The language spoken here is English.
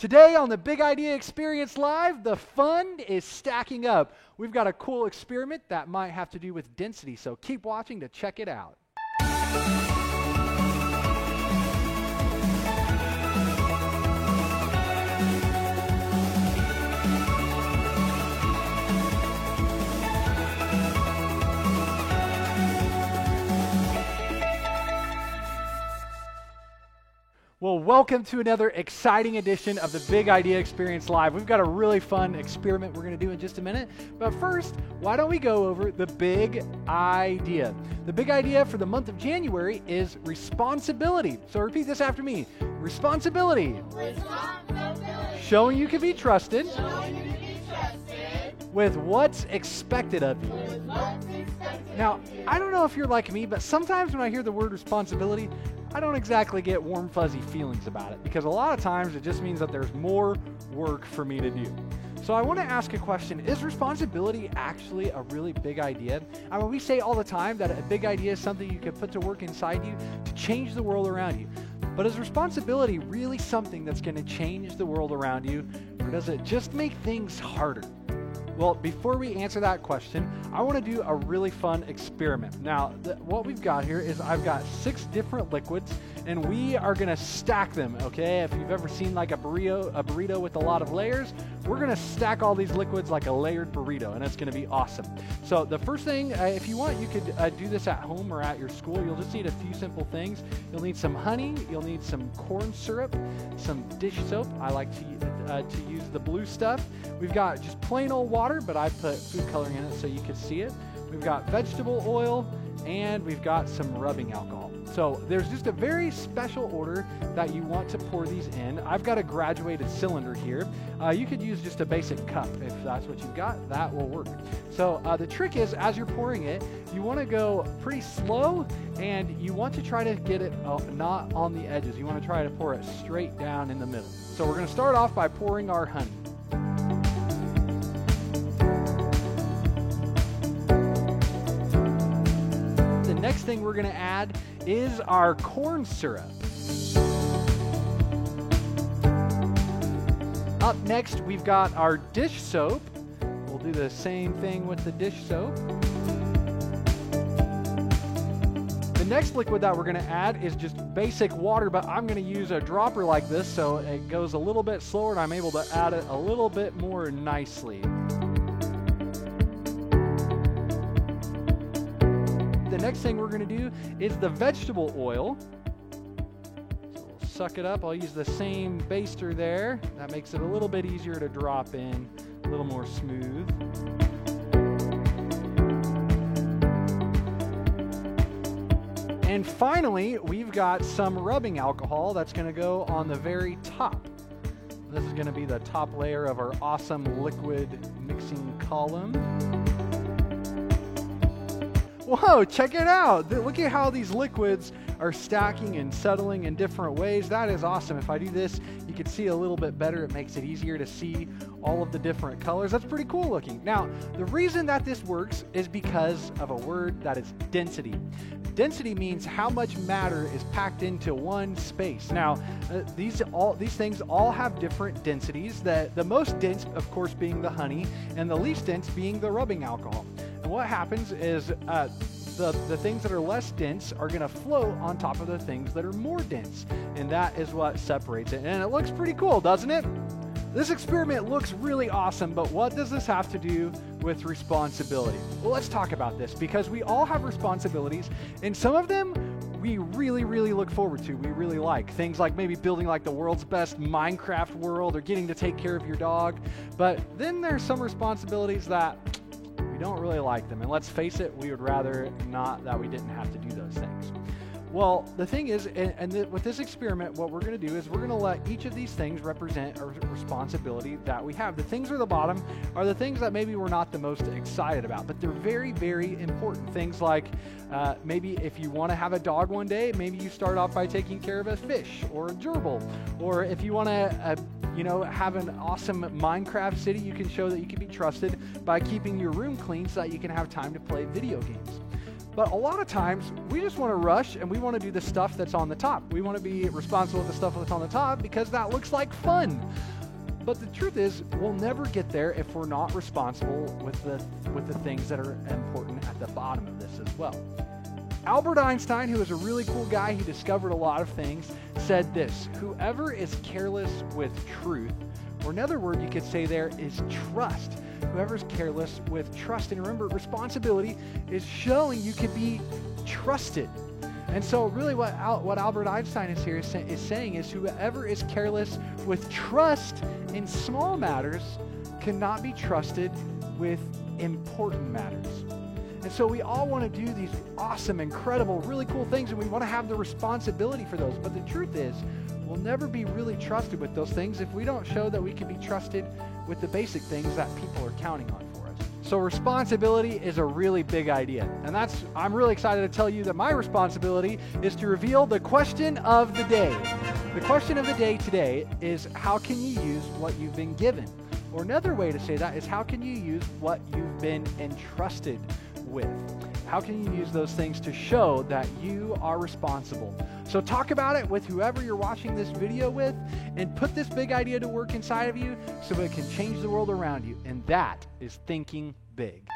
Today on the Big Idea Experience Live, the fun is stacking up. We've got a cool experiment that might have to do with density, so keep watching to check it out. Well, welcome to another exciting edition of the Big Idea Experience Live. We've got a really fun experiment we're going to do in just a minute. But first, why don't we go over the big idea? The big idea for the month of January is responsibility. So repeat this after me. Responsibility. Responsibility. Showing you can be trusted. Showing you can be trusted. With what's expected of you. With what's expected Now, of you. I don't know if you're like me, but sometimes when I hear the word responsibility, I don't exactly get warm, fuzzy feelings about it because a lot of times it just means that there's more work for me to do. So I want to ask a question. Is responsibility actually a really big idea? I mean, we say all the time that a big idea is something you can put to work inside you to change the world around you. But is responsibility really something that's going to change the world around you, or does it just make things harder? Well, before we answer that question, I want to do a really fun experiment. Now, what we've got here is I've got 6 different liquids, and we are going to stack them, okay? If you've ever seen like a burrito with a lot of layers, we're going to stack all these liquids like a layered burrito, and it's going to be awesome. So the first thing, if you want, you could do this at home or at your school. You'll just need a few simple things. You'll need some honey. You'll need some corn syrup, some dish soap. I like to use the blue stuff. We've got just plain old water, but I put food coloring in it so you can see it. We've got vegetable oil, and we've got some rubbing alcohol. So there's just a very special order that you want to pour these in. I've got a graduated cylinder here. You could use just a basic cup if that's what you've got. That will work. So the trick is, as you're pouring it, you want to go pretty slow, and you want to try to get it not on the edges. You want to try to pour it straight down in the middle. So we're going to start off by pouring our honey. The next thing we're going to add is our corn syrup. Up next, we've got our dish soap. We'll do the same thing with the dish soap. The next liquid that we're going to add is just basic water, but I'm going to use a dropper like this so it goes a little bit slower and I'm able to add it a little bit more nicely. The next thing we're going to do is the vegetable oil. So we'll suck it up. I'll use the same baster there. That makes it a little bit easier to drop in, a little more smooth. And finally, we've got some rubbing alcohol that's going to go on the very top. This is going to be the top layer of our awesome liquid mixing column. Whoa, check it out. Look at how these liquids are stacking and settling in different ways. That is awesome. If I do this, you can see a little bit better. It makes it easier to see all of the different colors. That's pretty cool looking. Now, the reason that this works is because of a word that is density. Density means how much matter is packed into one space. Now, these things all have different densities. The most dense, of course, being the honey, and the least dense being the rubbing alcohol. And what happens is the things that are less dense are going to float on top of the things that are more dense, and that is what separates it. And it looks pretty cool, doesn't it? This experiment looks really awesome, but what does this have to do with responsibility? Well, let's talk about this, because we all have responsibilities, and some of them we really, really look forward to. We really like things like maybe building like the world's best Minecraft world or getting to take care of your dog. But then there's some responsibilities that we don't really like them. And let's face it, we would rather not that we didn't have to do those things. Well, the thing is, with this experiment, what we're going to do is we're going to let each of these things represent a responsibility that we have. The things at the bottom are the things that maybe we're not the most excited about, but they're very, very important. Things like maybe if you want to have a dog one day, maybe you start off by taking care of a fish or a gerbil. Or if you want to have an awesome Minecraft city, you can show that you can be trusted by keeping your room clean so that you can have time to play video games. But a lot of times, we just want to rush and we want to do the stuff that's on the top. We want to be responsible for the stuff that's on the top because that looks like fun. But the truth is, we'll never get there if we're not responsible with the things that are important at the bottom of this as well. Albert Einstein, who is a really cool guy, he discovered a lot of things, said this: whoever is careless with truth, or another word you could say there is trust. Whoever's careless with trust. And remember, responsibility is showing you can be trusted. And so really what Albert Einstein is here is saying is whoever is careless with trust in small matters cannot be trusted with important matters. And so we all want to do these awesome, incredible, really cool things, and we want to have the responsibility for those. But the truth is, we'll never be really trusted with those things if we don't show that we can be trusted with the basic things that people are counting on for us. So responsibility is a really big idea. And I'm really excited to tell you that my responsibility is to reveal the question of the day. The question of the day today is, how can you use what you've been given? Or another way to say that is, how can you use what you've been entrusted with? How can you use those things to show that you are responsible? So talk about it with whoever you're watching this video with, and put this big idea to work inside of you so it can change the world around you. And that is thinking big.